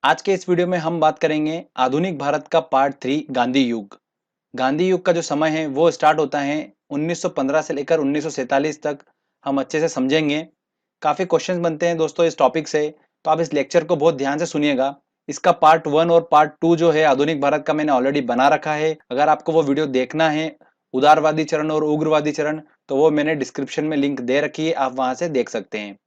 आज के इस वीडियो में हम बात करेंगे आधुनिक भारत का पार्ट 3 गांधी युग। गांधी युग का जो समय है वो स्टार्ट होता है 1915 से लेकर 1947 तक। हम अच्छे से समझेंगे। काफी क्वेश्चंस बनते हैं दोस्तों इस टॉपिक से, तो आप इस लेक्चर को बहुत ध्यान से सुनिएगा। इसका पार्ट 1 और पार्ट 2 जो है आधुनिक भारत का मैंने ऑलरेडी बना रखा है। अगर आपको वो वीडियो देखना है उदारवादी चरण और उग्रवादी चरण, तो वो मैंने डिस्क्रिप्शन में लिंक दे रखी है, आप वहां से देख सकते हैं।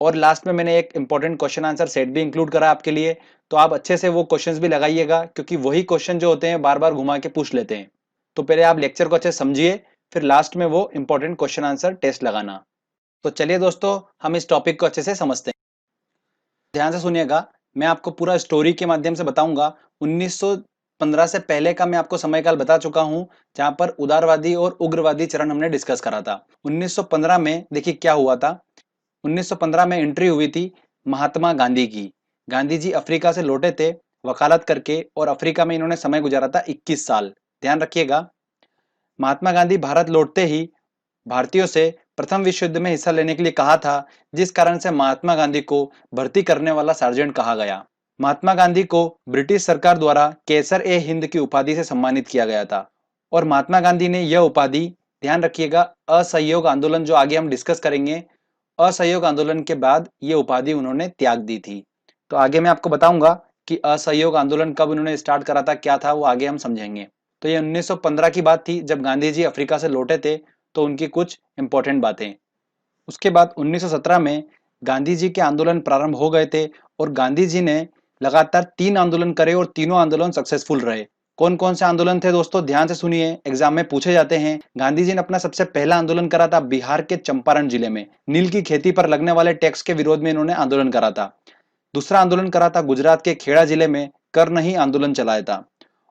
और लास्ट में मैंने एक इंपॉर्टेंट क्वेश्चन आंसर सेट भी इंक्लूड करा आपके लिए, तो आप अच्छे से वो क्वेश्चंस भी लगाइएगा, क्योंकि वही क्वेश्चन जो होते हैं बार बार घुमा के पूछ लेते हैं। तो पहले आप लेक्चर को अच्छे से समझिए, फिर लास्ट में वो इंपॉर्टेंट क्वेश्चन आंसर टेस्ट लगाना। तो चलिए दोस्तों, हम इस टॉपिक को अच्छे से समझते हैं। ध्यान से सुनिएगा, मैं आपको पूरा स्टोरी के माध्यम से बताऊंगा। 1915 से पहले का मैं आपको समयकाल बता चुका हूं, जहां पर उदारवादी और उग्रवादी चरण हमने डिस्कस करा था। 1915 में देखिए क्या हुआ था। 1915 में एंट्री हुई थी महात्मा गांधी की। गांधी जी अफ्रीका से लौटे थे वकालत करके, और अफ्रीका में इन्होंने समय गुजारा था 21 साल। ध्यान रखिएगा, महात्मा गांधी भारत लौटते ही भारतीयों से प्रथम विश्व युद्ध में हिस्सा लेने के लिए कहा था, जिस कारण से महात्मा गांधी को भर्ती करने वाला सार्जेंट कहा गया। महात्मा गांधी को ब्रिटिश सरकार द्वारा केसर ए हिंद की उपाधि से सम्मानित किया गया था। और महात्मा गांधी ने यह उपाधि, ध्यान रखिएगा, असहयोग आंदोलन जो आगे हम डिस्कस करेंगे, असहयोग आंदोलन के बाद ये उपाधि उन्होंने त्याग दी थी। तो आगे मैं आपको बताऊंगा कि असहयोग आंदोलन कब उन्होंने स्टार्ट करा था, क्या था, वो आगे हम समझेंगे। तो ये 1915 की बात थी जब गांधी जी अफ्रीका से लौटे थे, तो उनकी कुछ इंपॉर्टेंट बातें। उसके बाद 1917 में गांधी जी के आंदोलन प्रारंभ हो गए थे, और गांधी जी ने लगातार 3 आंदोलन करे और तीनों आंदोलन सक्सेसफुल रहे। कौन कौन से आंदोलन थे दोस्तों, ध्यान से सुनिए, एग्जाम में पूछे जाते हैं। गांधी जी ने अपना सबसे पहला आंदोलन करा था बिहार के चंपारण जिले में। नील की खेती पर लगने वाले टैक्स के विरोध में इन्होंने आंदोलन करा था। दूसरा आंदोलन करा था गुजरात के खेड़ा जिले में, कर नहीं आंदोलन चलाया था।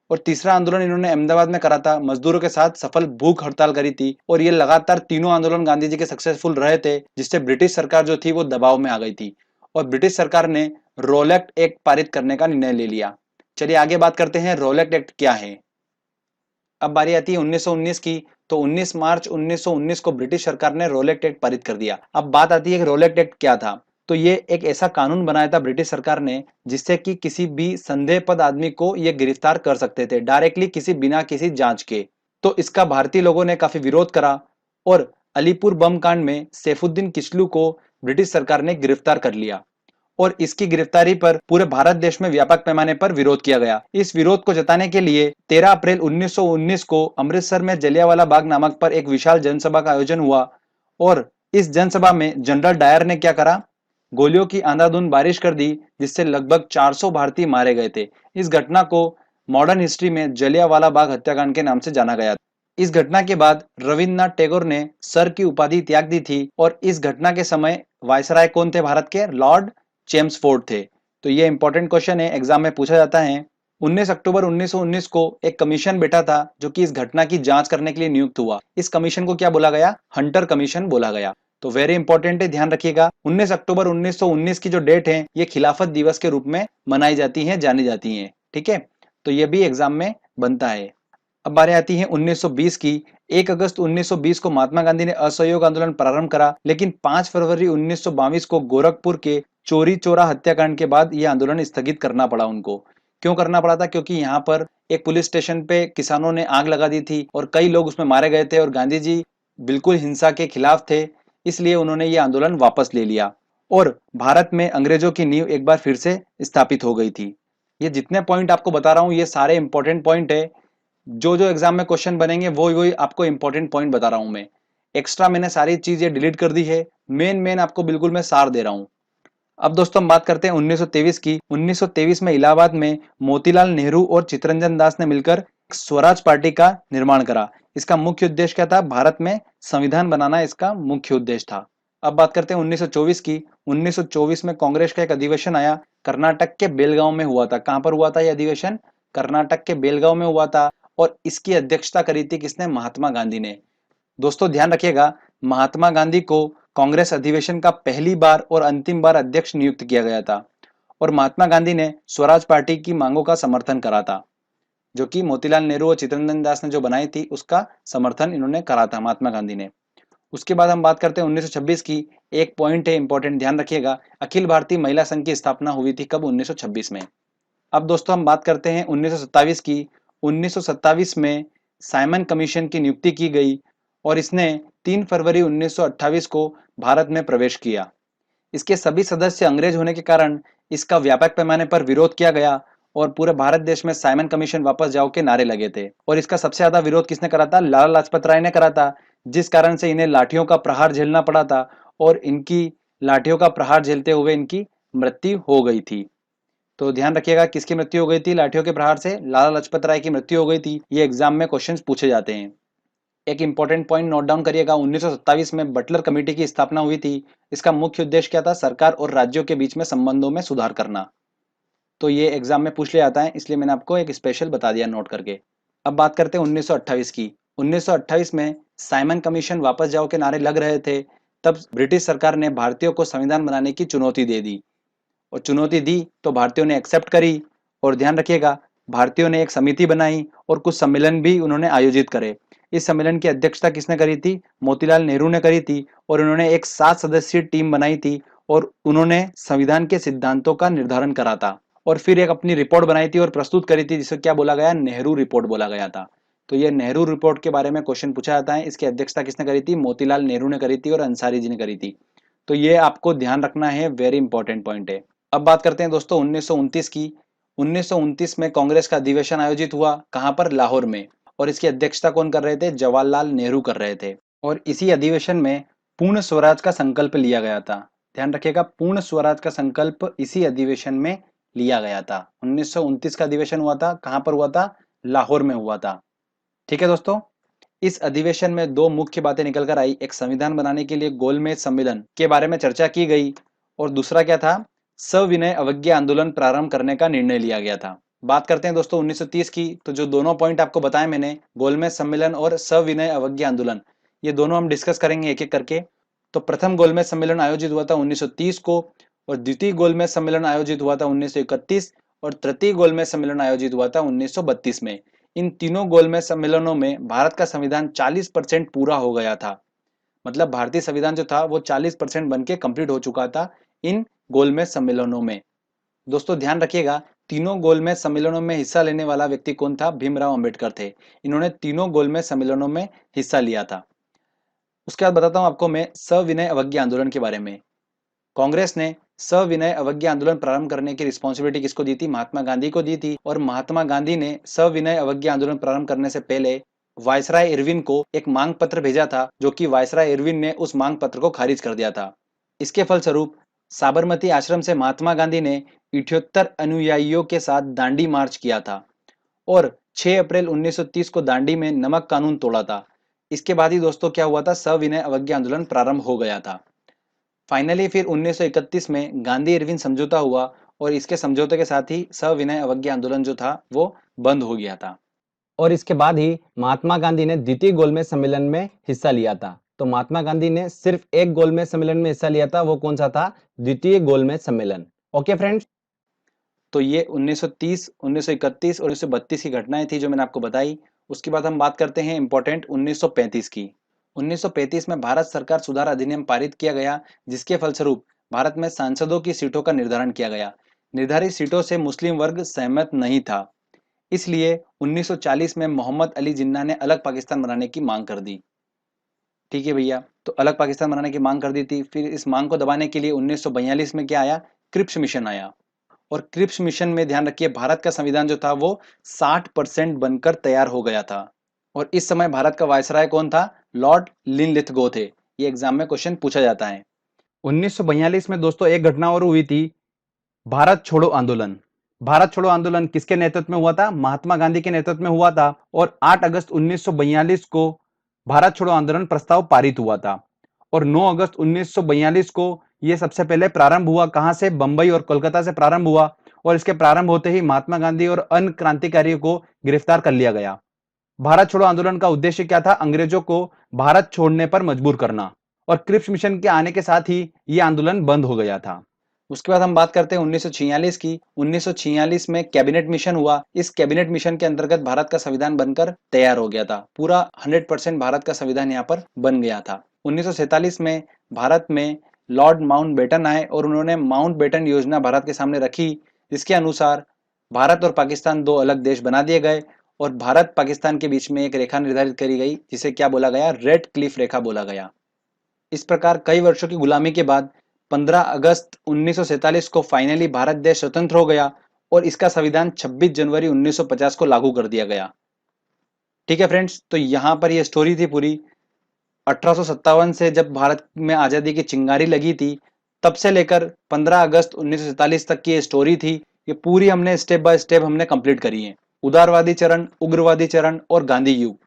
और तीसरा आंदोलन इन्होंने अहमदाबाद में करा था, मजदूरों के साथ सफल भूख हड़ताल करी थी। और ये लगातार तीनों आंदोलन गांधी जी के सक्सेसफुल रहे थे, जिससे ब्रिटिश सरकार जो थी वो दबाव में आ गई थी, और ब्रिटिश सरकार ने रोलेक्ट एक्ट पारित करने का निर्णय ले लिया। चलिए आगे बात करते हैं, रोलेक्ट एक्ट क्या है। अब बारी आती है 1919 की। तो 19 मार्च 1919 को ब्रिटिश सरकार ने रोलेक्ट एक्ट पारित कर दिया। अब बात आती है कि रोलेक्ट एक्ट क्या था। तो ये एक ऐसा कानून बनाया था ब्रिटिश सरकार ने, जिससे कि किसी भी संदेहपद आदमी को ये गिरफ्तार कर सकते थे डायरेक्टली, किसी बिना किसी जांच के। तो इसका भारतीय लोगों ने काफी विरोध करा, और अलीपुर बम कांड में सैफुद्दीन किचलू को ब्रिटिश सरकार ने गिरफ्तार कर लिया, और इसकी गिरफ्तारी पर पूरे भारत देश में व्यापक पैमाने पर विरोध किया गया। इस विरोध को जताने के लिए 13 अप्रैल 1919 को अमृतसर में जलियांवाला बाग नामक पर एक विशाल जनसभा का आयोजन हुआ। और इस जनसभा में जनरल डायर ने क्या करा, गोलियों की अंधाधुंध बारिश कर दी, जिससे लगभग 400 भारतीय मारे गए थे। इस घटना को मॉडर्न हिस्ट्री में जलियांवाला बाग हत्याकांड के नाम से जाना गया। इस घटना के बाद रविन्द्रनाथ टैगोर ने सर की उपाधि त्याग दी थी, और इस घटना के समय वायसराय कौन थे भारत के, लॉर्ड चेम्सफोर्ड थे। तो ये इंपॉर्टेंट क्वेश्चन है, एग्जाम में पूछा जाता है। 19 अक्टूबर 1919 को एक कमीशन बैठा था जो कि इस घटना की जांच करने के लिए नियुक्त हुआ। इस कमीशन को क्या बोला गया, हंटर कमीशन बोला गया। तो वेरी इंपॉर्टेंट है, ध्यान रखिएगा। 19 अक्टूबर 1919 की जो डेट है ये खिलाफत दिवस के रूप में मनाई जाती है, जानी जाती है। ठीक है, तो ये भी एग्जाम में बनता है। अब बारी आती है 1920 की। 1 अगस्त 1920 को महात्मा गांधी ने असहयोग आंदोलन प्रारंभ करा, लेकिन 5 फरवरी 1922 को गोरखपुर के चोरी चोरा हत्याकांड के बाद यह आंदोलन स्थगित करना पड़ा उनको। क्यों करना पड़ा था, क्योंकि यहाँ पर एक पुलिस स्टेशन पे किसानों ने आग लगा दी थी, और कई लोग उसमें मारे गए थे, और गांधी जी बिल्कुल हिंसा के खिलाफ थे, इसलिए उन्होंने ये आंदोलन वापस ले लिया। और भारत में अंग्रेजों की नींव एक बार फिर से स्थापित हो गई थी। ये जितने पॉइंट आपको बता रहा हूँ ये सारे इंपॉर्टेंट पॉइंट है। जो जो एग्जाम में क्वेश्चन बनेंगे वो वही आपको इंपॉर्टेंट पॉइंट बता रहा हूं मैं। एक्स्ट्रा मैंने सारी चीजें डिलीट कर दी है, मेन मेन आपको बिल्कुल मैं सार दे रहा हूं। अब दोस्तों हम बात करते हैं 1923 की। 1923 में इलाहाबाद में मोतीलाल नेहरू और चित्तरंजन दास ने मिलकर स्वराज पार्टी का निर्माण करा। इसका मुख्य उद्देश्य क्या था, भारत में संविधान बनाना इसका मुख्य उद्देश्य था। अब बात करते हैं 1924 की। 1924 में कांग्रेस का एक अधिवेशन आया, कर्नाटक के बेलगांव में हुआ था। कहां पर हुआ था यह अधिवेशन, कर्नाटक के बेलगांव में हुआ था। और इसकी अध्यक्षता करी थी किसने, महात्मा गांधी ने। दोस्तों ध्यान रखिएगा, महात्मा गांधी को कांग्रेस अधिवेशन का पहली बार और अंतिम बार अध्यक्ष नियुक्त किया गया था। और महात्मा गांधी ने स्वराज पार्टी की मांगों का समर्थन करा था, जो कि मोतीलाल नेहरू और चित्तरंजन दास ने जो बनाई थी उसका समर्थन इन्होंने करा था महात्मा गांधी ने। उसके बाद हम बात करते हैं 1926 की। एक पॉइंट है इंपॉर्टेंट, ध्यान रखिएगा। अखिल भारतीय महिला संघ की स्थापना हुई थी कब, 1926 में। अब दोस्तों हम बात करते हैं 1927 की। 1927 में साइमन कमीशन की नियुक्ति की गई और इसने 3 फरवरी 1928 को भारत में प्रवेश किया। इसके सभी सदस्य अंग्रेज होने के कारण इसका व्यापक पैमाने पर विरोध किया गया और पूरे भारत देश में साइमन कमीशन वापस जाओ के नारे लगे थे। और इसका सबसे ज्यादा विरोध किसने करा था? लाला लाजपत राय ने करा था, जिस कारण से इन्हें लाठियों का प्रहार झेलना पड़ा था और इनकी लाठियों का प्रहार झेलते हुए इनकी मृत्यु हो गई थी। तो ध्यान रखिएगा, किसकी मृत्यु हो गई थी लाठियों के प्रहार से? लाला लाजपत राय की मृत्यु हो गई थी। ये एग्जाम में क्वेश्चंस पूछे जाते हैं। एक इंपॉर्टेंट पॉइंट नोट डाउन करिएगा, 1927 में बटलर कमेटी की स्थापना हुई थी। इसका मुख्य उद्देश्य क्या था? सरकार और राज्यों के बीच में संबंधों में सुधार करना। तो ये एग्जाम में पूछ लिया जाता है, इसलिए मैंने आपको एक स्पेशल बता दिया नोट करके। अब बात करते हैं 1928 की। 1928 में साइमन कमीशन वापस जाओ के नारे लग रहे थे, तब ब्रिटिश सरकार ने भारतीयों को संविधान बनाने की चुनौती दे दी और चुनौती दी तो भारतीयों ने एक्सेप्ट करी। और ध्यान रखिएगा, भारतीयों ने एक समिति बनाई और कुछ सम्मेलन भी उन्होंने आयोजित करे। इस सम्मेलन की अध्यक्षता किसने करी थी? मोतीलाल नेहरू ने करी थी और उन्होंने एक 7 सदस्यीय टीम बनाई थी और उन्होंने संविधान के सिद्धांतों का निर्धारण करा था और फिर एक अपनी रिपोर्ट बनाई थी और प्रस्तुत करी थी, जिसे क्या बोला गया? नेहरू रिपोर्ट बोला गया था। तो ये नेहरू रिपोर्ट के बारे में क्वेश्चन पूछा जाता है। इसकी अध्यक्षता किसने करी थी? मोतीलाल नेहरू ने करी थी और अंसारी जी ने करी थी। तो ये आपको ध्यान रखना है, वेरी इंपॉर्टेंट पॉइंट है। अब बात करते हैं दोस्तों 1929 की। 1929 में कांग्रेस का अधिवेशन आयोजित हुआ, कहां पर? लाहौर में। और इसकी अध्यक्षता कौन कर रहे थे? जवाहरलाल नेहरू कर रहे थे। और इसी अधिवेशन में पूर्ण स्वराज का संकल्प लिया गया था। ध्यान रखिएगा, पूर्ण स्वराज का संकल्प इसी अधिवेशन में लिया गया था। 1929 का अधिवेशन हुआ था, कहां पर हुआ था? लाहौर में हुआ था। ठीक है दोस्तों, इस अधिवेशन में दो मुख्य बातें निकल कर आई। एक, संविधान बनाने के लिए गोलमेज सम्मेलन के बारे में चर्चा की गई और दूसरा क्या था? सविनय अवज्ञा आंदोलन प्रारंभ करने का निर्णय लिया गया था। बात करते हैं दोस्तों 1930 की। तो जो दोनों पॉइंट आपको बताए मैंने, गोलमेज सम्मेलन और सविनय अवज्ञा आंदोलन, ये दोनों हम डिस्कस करेंगे एक एक करके। तो प्रथम गोलमेज सम्मेलन आयोजित हुआ था 1930 को और द्वितीय गोलमेज सम्मेलन आयोजित हुआ था 1931 और तृतीय गोलमेज सम्मेलन आयोजित हुआ था 1932 में। इन तीनों गोलमेज सम्मेलनों में भारत का संविधान 40% पूरा हो गया था। मतलब भारतीय संविधान जो था वो 40% बन के कंप्लीट हो चुका था इन गोलमेज सम्मेलनों में। दोस्तों ध्यान रखिएगा, तीनों गोलमेज सम्मेलनों में हिस्सा लेने वाला व्यक्ति कौन था? भीमराव अंबेडकर थे। इन्होंने तीनों गोलमेज सम्मेलनों में हिस्सा लिया था। उसके बाद बताता हूं आपको मैं सविनय अवज्ञा आंदोलन के बारे में। कांग्रेस ने सविनय अवज्ञा आंदोलन प्रारंभ करने की रिस्पॉन्सिबिलिटी किसको दी थी? महात्मा गांधी को दी थी। और महात्मा गांधी ने सविनय अवज्ञा आंदोलन प्रारंभ करने से पहले वायसराय इरविन को एक मांग पत्र भेजा था, जो कि वायसराय इरविन ने उस मांग पत्र को खारिज कर दिया था। इसके फलस्वरूप साबरमती आश्रम से महात्मा गांधी ने 78 अनुयायियों के साथ दांडी मार्च किया था और 6 अप्रैल 1930 को दांडी में नमक कानून तोड़ा था। इसके बाद ही दोस्तों क्या हुआ था? सविनय अवज्ञा आंदोलन प्रारंभ हो गया था। फाइनली फिर 1931 में गांधी इरविन समझौता हुआ और इसके समझौते के साथ ही सविनय अवज्ञा आंदोलन जो था वो बंद हो गया था। और इसके बाद ही महात्मा गांधी ने द्वितीय गोलमेज सम्मेलन में हिस्सा लिया था। तो महात्मा गांधी ने सिर्फ एक गोलमेज सम्मेलन में हिस्सा लिया था, वो कौन सा था? द्वितीय गोलमेज सम्मेलन। ओके फ्रेंड्स, तो ये 1930, 1931 और 1932 की घटनाएं थी जो मैंने आपको बताई। उसके बाद हम बात करते हैं इंपॉर्टेंट 1935 की। 1935 में भारत सरकार सुधार अधिनियम पारित किया गया, जिसके फलस्वरूप भारत में सांसदों की सीटों का निर्धारण किया गया। निर्धारित सीटों से मुस्लिम वर्ग सहमत नहीं था, इसलिए 1940 में मोहम्मद अली जिन्ना ने अलग पाकिस्तान बनाने की मांग कर दी। ठीक है भैया, तो अलग पाकिस्तान बनाने की मांग कर दी थी। फिर इस मांग को दबाने के लिए 1942 में क्या आया? क्रिप्स मिशन आया। और क्रिप्स मिशन में ध्यान रखिए, भारत का संविधान जो था वो 60% बनकर तैयार हो गया था। और इस समय भारत का वायसराय कौन था? लॉर्ड लिनलिथगो थे। ये एग्जाम में क्वेश्चन पूछा जाता है। 1942 में दोस्तों एक घटना और हुई थी, भारत छोड़ो आंदोलन। भारत छोड़ो आंदोलन किसके नेतृत्व में हुआ था? महात्मा गांधी के नेतृत्व में हुआ था। और 8 अगस्त 1942 को भारत छोड़ो आंदोलन प्रस्ताव पारित हुआ था और 9 अगस्त 1942 को यह सबसे पहले प्रारंभ हुआ। कहां से? बंबई और कोलकाता से प्रारंभ हुआ। और इसके प्रारंभ होते ही महात्मा गांधी और अन्य क्रांतिकारियों को गिरफ्तार कर लिया गया। भारत छोड़ो आंदोलन का उद्देश्य क्या था? अंग्रेजों को भारत छोड़ने पर मजबूर करना। और क्रिप्स मिशन के आने के साथ ही यह आंदोलन बंद हो गया था। उसके बाद हम बात करते हैं 1946 की। 1946 में कैबिनेट मिशन हुआ। इस कैबिनेट मिशन के अंतर्गत भारत का संविधान बनकर तैयार हो गया था। पूरा 100% भारत का संविधान यहाँ पर बन गया था। 1947 में भारत में लॉर्ड माउंटबेटन आए और उन्होंने माउंटबेटन योजना भारत के सामने रखी, जिसके अनुसार भारत और पाकिस्तान दो अलग देश बना दिए गए और भारत पाकिस्तान के बीच में एक रेखा निर्धारित करी गई जिसे क्या बोला गया, रेड क्लिफ रेखा बोला गया। इस प्रकार कई वर्षों की गुलामी के बाद 15 अगस्त 1947 को फाइनली भारत देश स्वतंत्र हो गया और इसका संविधान 26 जनवरी 1950 को लागू कर दिया गया। ठीक है फ्रेंड्स, तो यहाँ पर ये स्टोरी थी पूरी। 1857 से जब भारत में आज़ादी की चिंगारी लगी थी तब से लेकर 15 अगस्त 1947 तक की ये स्टोरी थी। ये पूरी हमने स्टेप बाय स्टेप हमने कंप्लीट करी है। उदारवादी चरण, उग्रवादी चरण और गांधी युग,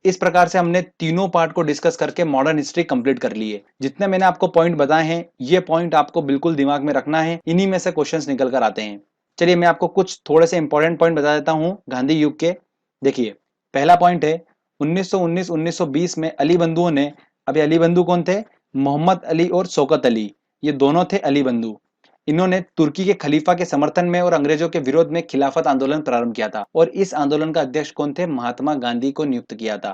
इस प्रकार से हमने तीनों पार्ट को डिस्कस करके मॉडर्न हिस्ट्री कंप्लीट कर ली है। जितने मैंने आपको पॉइंट बताए हैं ये पॉइंट आपको बिल्कुल दिमाग में रखना है, इन्हीं में से क्वेश्चंस निकल कर आते हैं। चलिए मैं आपको कुछ थोड़े से इंपॉर्टेंट पॉइंट बता देता हूँ गांधी युग के। देखिए पहला पॉइंट है 1919-1920 में अली बंधुओं ने, अभी अली बंधु कौन थे, मोहम्मद अली और शौकत अली, ये दोनों थे अली बंधु। इन्होंने तुर्की के खलीफा के समर्थन में और अंग्रेजों के विरोध में खिलाफत आंदोलन प्रारंभ किया था और इस आंदोलन का अध्यक्ष कौन थे, महात्मा गांधी को नियुक्त किया था।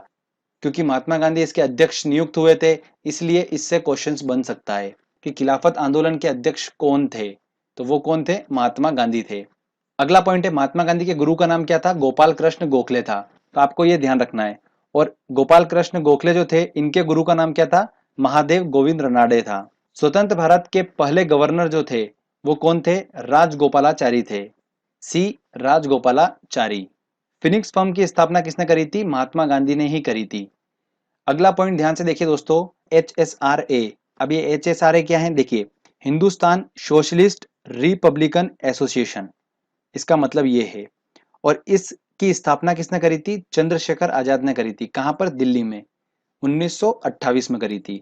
क्योंकि महात्मा गांधी इसके अध्यक्ष नियुक्त हुए थे इसलिए इससे क्वेश्चंस बन सकता है कि खिलाफत आंदोलन के अध्यक्ष कौन थे, तो वो कौन थे, महात्मा गांधी थे। अगला पॉइंट है महात्मा गांधी के गुरु का नाम क्या था, गोपाल कृष्ण गोखले था, तो आपको ये ध्यान रखना है। और गोपाल कृष्ण गोखले जो थे इनके गुरु का नाम क्या था, महादेव गोविंद रनाडे था। स्वतंत्र भारत के पहले गवर्नर जो थे वो कौन थे, राजगोपालाचारी थे, सी राजगोपालाचारी। फिनिक्स फर्म की स्थापना किसने करी थी, महात्मा गांधी ने ही करी थी। अगला पॉइंट ध्यान से देखिए दोस्तों, HSRA। अब ये HSRA क्या है, देखिए हिंदुस्तान सोशलिस्ट रिपब्लिकन एसोसिएशन, इसका मतलब ये है। और इसकी स्थापना किसने करी थी, चंद्रशेखर आजाद ने करी थी। कहां पर, दिल्ली में 1928 में करी थी।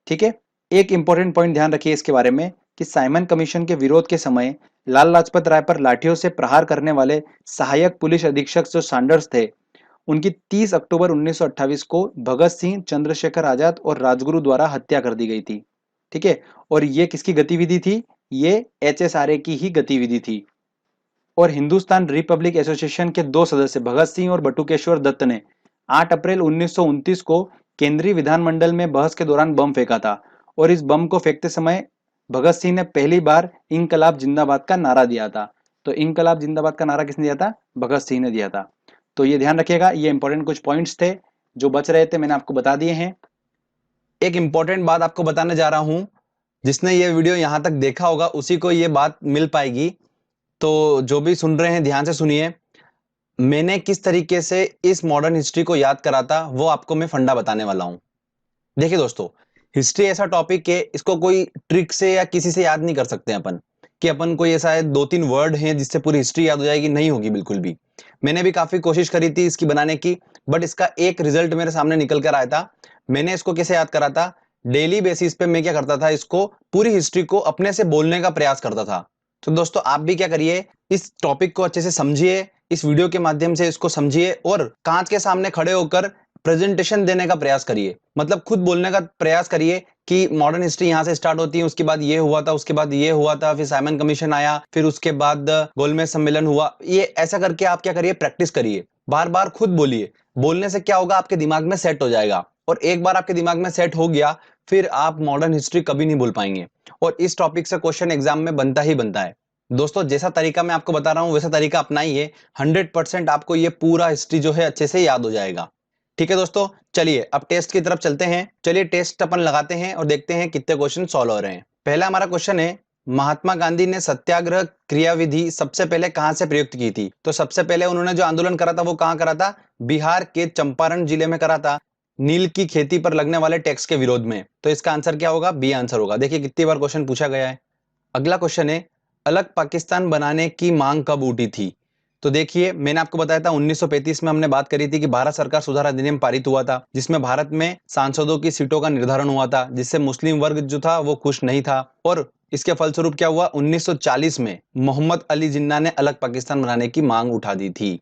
ठीक है, एक इंपॉर्टेंट पॉइंट ध्यान रखिए इसके बारे में कि साइमन कमीशन के विरोध के समय लाल लाजपत राय पर लाठियों से प्रहार करने वाले सहायक पुलिस अधीक्षक जो सैंडर्स थे उनकी 30 अक्टूबर 1928 को भगत सिंह, चंद्रशेखर आजाद और राजगुरु द्वारा हत्या कर दी गई थी। ठीक है, और ये किसकी गतिविधि थी, ये HSRA की ही गतिविधि थी। और हिंदुस्तान रिपब्लिक एसोसिएशन के दो सदस्य भगत सिंह और बटुकेश्वर दत्त ने 8 अप्रैल 1929 को केंद्रीय विधानमंडल में बहस के दौरान बम फेंका था और इस बम को फेंकते समय भगत सिंह ने पहली बार इंकलाब जिंदाबाद का नारा दिया था। तो इंकलाब जिंदाबाद का नारा किसने दिया था, भगत सिंह ने दिया था। तो ये ध्यान रखिएगा, ये इंपॉर्टेंट कुछ पॉइंट्स थे जो बच रहे थे मैंने आपको बता दिए हैं। एक इंपॉर्टेंट बात आपको बताने जा रहा हूं, जिसने ये वीडियो यहां तक देखा होगा उसी को ये बात मिल पाएगी। तो जो भी सुन रहे हैं ध्यान से सुनिए। मैंने किस तरीके से इस मॉडर्न हिस्ट्री को याद करा था वो आपको मैं फंडा बताने वाला हूं। देखिए दोस्तों, हिस्ट्री ऐसा टॉपिक है, इसको कोई ट्रिक से या किसी से याद नहीं कर सकते अपन कि अपन कोई ऐसा है 2-3 वर्ड हैं जिससे पूरी हिस्ट्री याद हो जाएगी, नहीं होगी बिल्कुल भी। मैंने भी काफी कोशिश करी थी इसकी बनाने की, बट इसका एक रिजल्ट मेरे सामने निकल कर आया था। मैंने इसको कैसे याद करा था, डेली बेसिस पे मैं क्या करता था, इसको पूरी हिस्ट्री को अपने से बोलने का प्रयास करता था। तो दोस्तों आप भी क्या करिए, इस टॉपिक को अच्छे से समझिए, इस वीडियो के माध्यम से इसको समझिए और कांच के सामने खड़े होकर प्रेजेंटेशन देने का प्रयास करिए। मतलब खुद बोलने का प्रयास करिए कि मॉडर्न हिस्ट्री यहाँ से स्टार्ट होती है, उसके बाद ये हुआ था, उसके बाद ये हुआ था, फिर साइमन कमीशन आया, फिर उसके बाद गोलमेज सम्मेलन हुआ। ये ऐसा करके आप क्या करिए, प्रैक्टिस करिए, बार बार खुद बोलिए। बोलने से क्या होगा, आपके दिमाग में सेट हो जाएगा और एक बार आपके दिमाग में सेट हो गया फिर आप मॉडर्न हिस्ट्री कभी नहीं भूल पाएंगे। और इस टॉपिक से क्वेश्चन एग्जाम में बनता ही बनता है। दोस्तों जैसा तरीका मैं आपको बता रहा हूं वैसा तरीका अपनाइए, 100% आपको ये पूरा हिस्ट्री जो है अच्छे से याद हो जाएगा। ठीक है दोस्तों, चलिए अब टेस्ट की तरफ चलते हैं। चलिए टेस्ट अपन लगाते हैं और देखते हैं कितने क्वेश्चन सॉल्व हो रहे हैं। पहला हमारा क्वेश्चन है, महात्मा गांधी ने सत्याग्रह क्रियाविधि सबसे पहले कहां से प्रयुक्त की थी। तो सबसे पहले उन्होंने जो आंदोलन करा था वो कहां करा था, बिहार के चंपारण जिले में करा था, नील की खेती पर लगने वाले टैक्स के विरोध में। तो इसका आंसर क्या होगा, बी आंसर होगा। देखिए कितनी बार क्वेश्चन पूछा गया है। अगला क्वेश्चन है, अलग पाकिस्तान बनाने की मांग कब उठी थी। तो देखिए मैंने आपको बताया था 1935 में हमने बात करी थी कि भारत सरकार सुधार अधिनियम पारित हुआ था जिसमें भारत में सांसदों की सीटों का निर्धारण हुआ था, जिससे मुस्लिम वर्ग जो था वो खुश नहीं था। और इसके फलस्वरूप क्या हुआ, 1940 में मोहम्मद अली जिन्ना ने अलग पाकिस्तान बनाने की मांग उठा दी थी।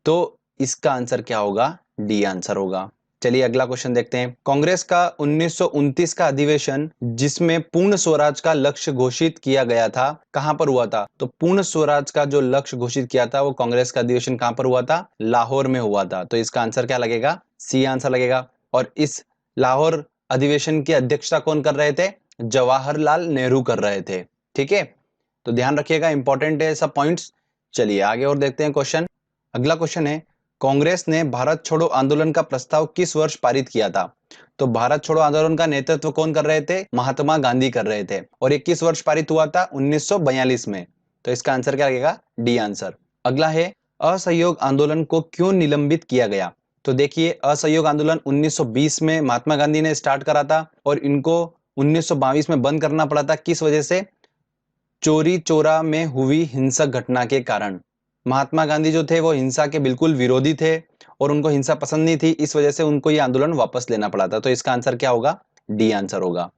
तो इसका आंसर क्या होगा, डी आंसर होगा। चलिए अगला क्वेश्चन देखते हैं। कांग्रेस का 1929 का अधिवेशन जिसमें पूर्ण स्वराज का लक्ष्य घोषित किया गया था, कहां पर हुआ था। तो पूर्ण स्वराज का जो लक्ष्य घोषित किया था वो कांग्रेस का अधिवेशन कहां पर हुआ था, लाहौर में हुआ था। तो इसका आंसर क्या लगेगा, सी आंसर लगेगा। और इस लाहौर अधिवेशन की अध्यक्षता कौन कर रहे थे, जवाहरलाल नेहरू कर रहे थे। ठीक है, तो ध्यान रखिएगा, इंपॉर्टेंट है सब पॉइंट्स। चलिए आगे और देखते हैं क्वेश्चन। अगला क्वेश्चन है, कांग्रेस ने भारत छोड़ो आंदोलन का प्रस्ताव किस वर्ष पारित किया था? तो भारत छोड़ो आंदोलन का नेतृत्व कौन कर रहे थे? महात्मा गांधी कर रहे थे। और ये किस वर्ष पारित हुआ था? 1942 में। तो इसका आंसर क्या लगेगा? D answer. अगला है, असहयोग आंदोलन को क्यों निलंबित किया गया? तो देखिए, असहयोग आंदोलन 1920 में महात्मा गांधी ने स्टार्ट करा था और इनको 1922 में बंद करना पड़ा था। किस वजह से? चोरी चोरा में हुई हिंसक घटना के कारण। महात्मा गांधी जो थे वो हिंसा के बिल्कुल विरोधी थे और उनको हिंसा पसंद नहीं थी, इस वजह से उनको ये आंदोलन वापस लेना पड़ा था। तो इसका आंसर क्या होगा? डी आंसर होगा।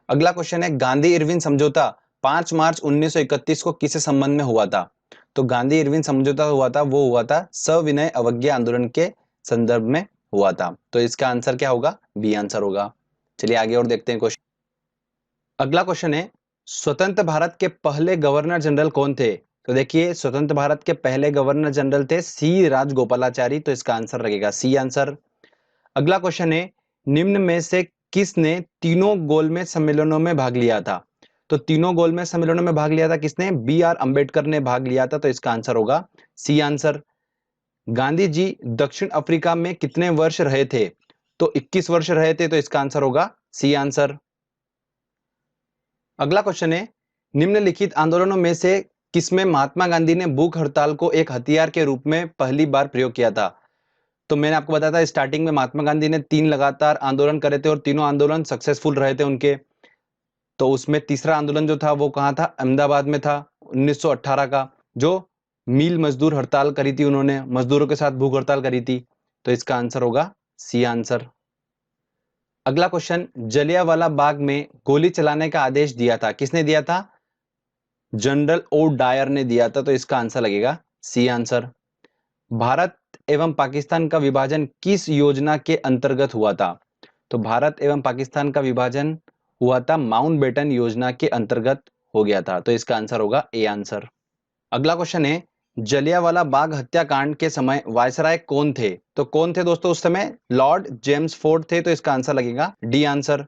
अगला क्वेश्चन है, गांधी इरविन समझौता 5 मार्च 1931 को किस संबंध में हुआ था? तो गांधी इरविन समझौता हुआ था, वो हुआ था सविनय अवज्ञा आंदोलन के संदर्भ में हुआ था। तो इसका आंसर क्या होगा? बी आंसर होगा। चलिए आगे और देखते हैं क्वेश्चन। अगला क्वेश्चन है, स्वतंत्र भारत के पहले गवर्नर जनरल कौन थे? तो देखिए, स्वतंत्र भारत के पहले गवर्नर जनरल थे सी राजगोपालाचारी। तो इसका आंसर लगेगा सी आंसर। अगला क्वेश्चन है, निम्न में से किसने तीनों गोलमेज सम्मेलनों में भाग लिया था? तो तीनों गोलमेज सम्मेलनों में भाग लिया था किसने? बी आर अंबेडकर ने भाग लिया था। तो इसका आंसर होगा सी आंसर। गांधी जी दक्षिण अफ्रीका में कितने वर्ष रहे थे? तो 21 वर्ष रहे थे। तो इसका आंसर होगा सी आंसर। अगला क्वेश्चन है, निम्नलिखित आंदोलनों में से किसमें महात्मा गांधी ने भूख हड़ताल को एक हथियार के रूप में पहली बार प्रयोग किया था? तो मैंने आपको बताया था स्टार्टिंग में महात्मा गांधी ने 3 लगातार आंदोलन करे थे और तीनों आंदोलन सक्सेसफुल रहे थे उनके। तो उसमें तीसरा आंदोलन जो था वो कहाँ था? अहमदाबाद में था 1918 का, जो मील मजदूर हड़ताल करी थी, उन्होंने मजदूरों के साथ भूख हड़ताल करी थी। तो इसका आंसर होगा सी आंसर। अगला क्वेश्चन, जलियांवाला बाग में गोली चलाने का आदेश दिया था, किसने दिया था? जनरल ओ डायर ने दिया था। तो इसका आंसर लगेगा सी आंसर। भारत एवं पाकिस्तान का विभाजन किस योजना के अंतर्गत हुआ था? तो भारत एवं पाकिस्तान का विभाजन हुआ था माउंटबेटन योजना के अंतर्गत हो गया था। तो इसका आंसर होगा ए आंसर। अगला क्वेश्चन है, जलियांवाला बाग हत्याकांड के समय वायसराय कौन थे? तो कौन थे दोस्तों उस समय? लॉर्ड जेम्स फोर्ड थे। तो इसका आंसर लगेगा डी आंसर।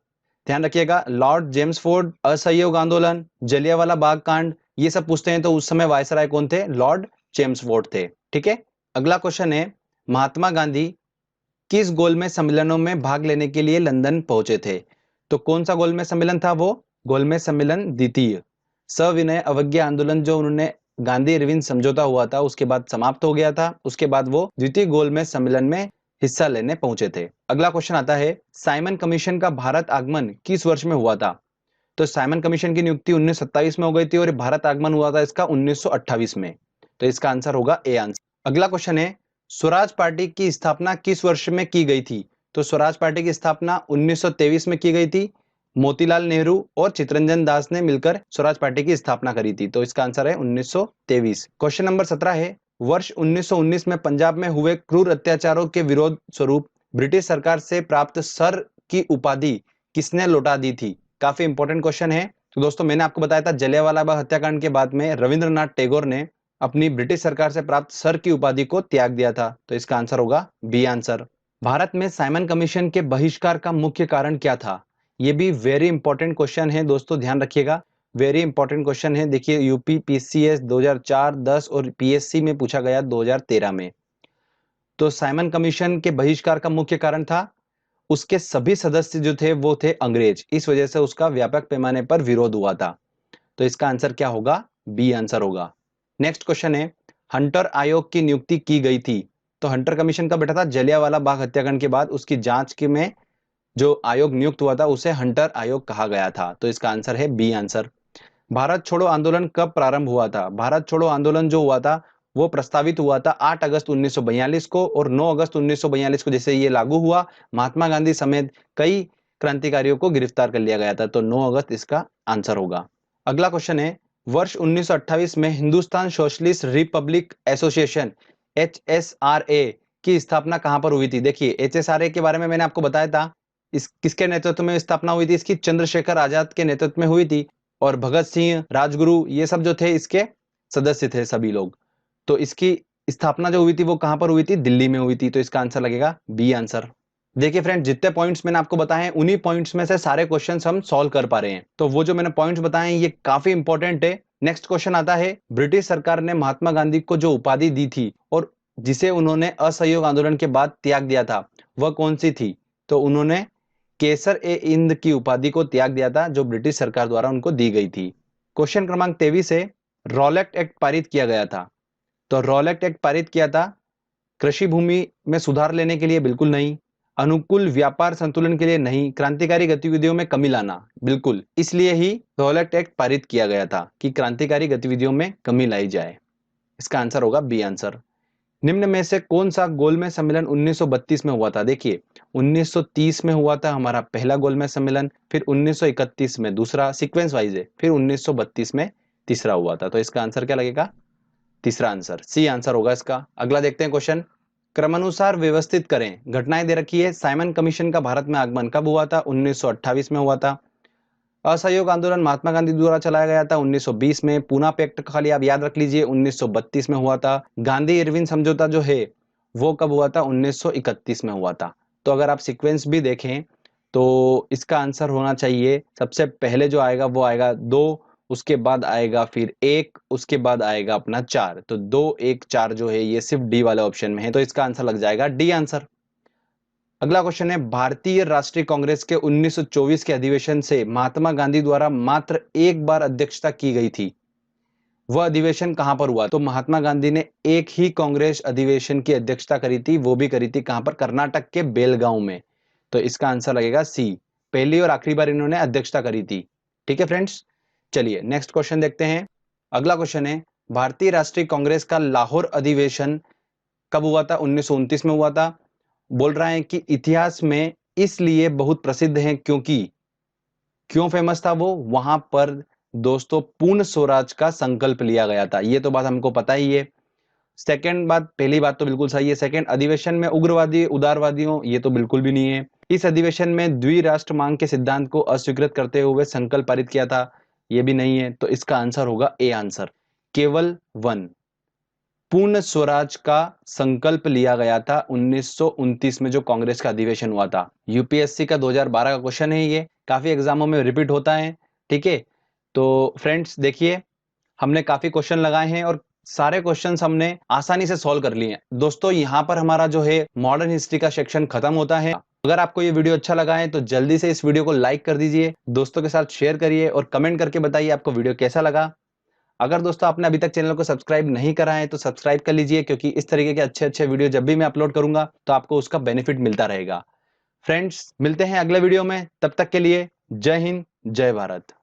ध्यान रखिएगा, लॉर्ड जेम्स फोर्ड, असहयोग आंदोलन, जलियांवाला बाग कांड, ये सब पूछते हैं तो उस समय वायसराय कौन थे? लॉर्ड जेम्स फोर्ड थे। ठीक है। अगला क्वेश्चन है, महात्मा गांधी किस गोलमेज सम्मेलनों में भाग लेने के लिए लंदन पहुंचे थे? तो कौन सा गोलमेज सम्मेलन था वो? गोलमेज सम्मेलन द्वितीय। सविनय अवज्ञा आंदोलन जो उन्होंने गांधी इरविन समझौता हुआ था उसके बाद समाप्त हो गया था, उसके बाद वो द्वितीय गोलमेज सम्मेलन में हिस्सा लेने पहुंचे थे। अगला क्वेश्चन आता है, साइमन कमीशन का भारत आगमन किस वर्ष में हुआ था? तो साइमन कमीशन की नियुक्ति 1927 में हो गई थी और भारत आगमन हुआ था इसका 1928 में। तो इसका आंसर होगा ए आंसर। अगला क्वेश्चन है, स्वराज पार्टी की स्थापना किस वर्ष में की गई थी? तो स्वराज पार्टी की स्थापना 1923 में की गई थी। मोतीलाल नेहरू और चित्तरंजन दास ने मिलकर स्वराज पार्टी की स्थापना करी थी। तो इसका आंसर है 1923। क्वेश्चन नंबर 17 है, वर्ष 1919 में पंजाब में हुए क्रूर अत्याचारों के विरोध स्वरूप ब्रिटिश सरकार से प्राप्त सर की उपाधि किसने लौटा दी थी? काफी इंपॉर्टेंट क्वेश्चन है। तो दोस्तों मैंने आपको बताया था जलियांवाला बाग हत्याकांड के बाद में रविंद्रनाथ टैगोर ने अपनी ब्रिटिश सरकार से प्राप्त सर की उपाधि को त्याग दिया था। तो इसका आंसर होगा बी आंसर। भारत में साइमन कमीशन के बहिष्कार का मुख्य कारण क्या था? ये भी वेरी इंपॉर्टेंट क्वेश्चन है दोस्तों, ध्यान रखिएगा, वेरी इंपॉर्टेंट क्वेश्चन है। देखिए, यूपी पीसीएस 2004, 10 और पीएससी में पूछा गया 2013 में। तो साइमन कमीशन के बहिष्कार का मुख्य कारण था उसके सभी सदस्य जो थे वो थे अंग्रेज, इस वजह से उसका व्यापक पैमाने पर विरोध हुआ था। तो इसका आंसर क्या होगा? बी आंसर होगा। नेक्स्ट क्वेश्चन है, हंटर आयोग की नियुक्ति की गई थी। तो हंटर कमीशन कब बैठा था? जलियांवाला बाग हत्याकांड के बाद उसकी जांच के में जो आयोग नियुक्त हुआ था उसे हंटर आयोग कहा गया था। तो इसका आंसर है बी आंसर। भारत छोड़ो आंदोलन कब प्रारंभ हुआ था? भारत छोड़ो आंदोलन जो हुआ था वो प्रस्तावित हुआ था 8 अगस्त 1942 को और 9 अगस्त 1942 को जैसे ये लागू हुआ, महात्मा गांधी समेत कई क्रांतिकारियों को गिरफ्तार कर लिया गया था। तो 9 अगस्त इसका आंसर होगा। अगला क्वेश्चन है, वर्ष 1928 में Hindustan socialist Republic association HSRA की स्थापना कहां पर हुई थी? देखिए, HSRA के बारे में मैंने आपको बताया था, इस किसके नेतृत्व में स्थापना हुई थी इसकी? चंद्रशेखर आजाद के नेतृत्व में हुई थी और भगत सिंह, राजगुरु, ये सब जो थे इसके सदस्य थे सभी लोग। तो इसकी स्थापना जो हुई थी वो कहां पर हुई थी? दिल्ली में हुई थी। तो इसका आंसर लगेगा बी आंसर। देखिए फ्रेंड, जितने पॉइंट्स मैंने आपको बताए हैं उन्हीं पॉइंट्स में से सारे क्वेश्चंस हम सॉल्व कर पा रहे हैं। तो वो जो मैंने पॉइंट्स बताए हैं ये काफी इंपॉर्टेंट है। नेक्स्ट क्वेश्चन आता है, ब्रिटिश सरकार ने महात्मा गांधी को जो उपाधि दी थी और जिसे उन्होंने असहयोग आंदोलन के बाद त्याग दिया था, वह कौन सी थी? तो उन्होंने केसर ए हिंद की उपाधि को त्याग दिया था, जो ब्रिटिश सरकार द्वारा उनको दी गई थी। क्वेश्चन क्रमांक 23 है, रॉलेट एक्ट पारित किया गया था। तो रॉलेट एक्ट पारित किया था कृषि भूमि में सुधार लेने के लिए? बिल्कुल नहीं। अनुकूल व्यापार संतुलन के लिए? नहीं। क्रांतिकारी गतिविधियों में कमी लाना? बिल्कुल। इसलिए ही रॉलेट एक्ट पारित किया गया था कि क्रांतिकारी गतिविधियों में कमी लाई जाए। इसका आंसर होगा बी आंसर। निम्न में से कौन सा गोलमेज सम्मेलन 1932 में हुआ था? देखिए, 1930 में हुआ था हमारा पहला गोलमेज सम्मेलन, फिर 1931 में दूसरा, सीक्वेंस वाइज है, फिर 1932 में तीसरा हुआ था। तो इसका आंसर क्या लगेगा? तीसरा आंसर, सी आंसर होगा इसका। अगला देखते हैं क्वेश्चन, क्रमानुसार व्यवस्थित करें। घटनाएं दे रखी है, साइमन कमीशन का भारत में आगमन कब हुआ था? 1928 में हुआ था। असहयोग आंदोलन महात्मा गांधी द्वारा चलाया गया था 1920 में। पूना पैक्ट का खाली आप याद रख लीजिए 1932 में हुआ था। गांधी इरविन समझौता जो है वो कब हुआ था? 1931 में हुआ था। तो अगर आप सीक्वेंस भी देखें तो इसका आंसर होना चाहिए, सबसे पहले जो आएगा वो आएगा 2, उसके बाद आएगा फिर 1, उसके बाद आएगा अपना 4। तो 2, 1, 4 जो है ये सिर्फ डी वाले ऑप्शन में है, तो इसका आंसर लग जाएगा डी आंसर। अगला क्वेश्चन है, भारतीय राष्ट्रीय कांग्रेस के 1924 के अधिवेशन से महात्मा गांधी द्वारा मात्र एक बार अध्यक्षता की गई थी, वह अधिवेशन कहां पर हुआ? तो महात्मा गांधी ने एक ही कांग्रेस अधिवेशन की अध्यक्षता करी थी, वो भी करी थी कहां पर? कर्नाटक के बेलगांव में। तो इसका आंसर लगेगा सी, पहली और आखिरी बार इन्होंने अध्यक्षता करी थी। ठीक है फ्रेंड्स, चलिए नेक्स्ट क्वेश्चन देखते हैं। अगला क्वेश्चन है, भारतीय राष्ट्रीय कांग्रेस का लाहौर अधिवेशन कब हुआ था? 1929 में हुआ था। बोल रहा है कि इतिहास में इसलिए बहुत प्रसिद्ध है क्योंकि, क्यों फेमस था वो? वहां पर दोस्तों पूर्ण स्वराज का संकल्प लिया गया था, ये तो बात हमको पता ही है। सेकंड बात, पहली बात तो बिल्कुल सही है। सेकंड, अधिवेशन में उग्रवादी उदारवादियों, ये तो बिल्कुल भी नहीं है। इस अधिवेशन में द्विराष्ट्र मांग के सिद्धांत को अस्वीकृत करते हुए संकल्प पारित किया था, ये भी नहीं है। तो इसका आंसर होगा ए आंसर, केवल 1। पूर्ण स्वराज का संकल्प लिया गया था 1929 में जो कांग्रेस का अधिवेशन हुआ था। यूपीएससी का 2012 का क्वेश्चन है, ये काफी एग्जामों में रिपीट होता है। ठीक है, तो फ्रेंड्स देखिए, हमने काफी क्वेश्चन लगाए हैं और सारे क्वेश्चंस हमने आसानी से सॉल्व कर लिए हैं। दोस्तों यहाँ पर हमारा जो है मॉडर्न हिस्ट्री का सेक्शन खत्म होता है। अगर आपको ये वीडियो अच्छा लगा है तो जल्दी से इस वीडियो को लाइक कर दीजिए, दोस्तों के साथ शेयर करिए और कमेंट करके बताइए आपको वीडियो कैसा लगा। अगर दोस्तों आपने अभी तक चैनल को सब्सक्राइब नहीं करा है तो सब्सक्राइब कर लीजिए, क्योंकि इस तरीके के अच्छे अच्छे वीडियो जब भी मैं अपलोड करूंगा तो आपको उसका बेनिफिट मिलता रहेगा। फ्रेंड्स मिलते हैं अगले वीडियो में, तब तक के लिए जय हिंद, जय भारत।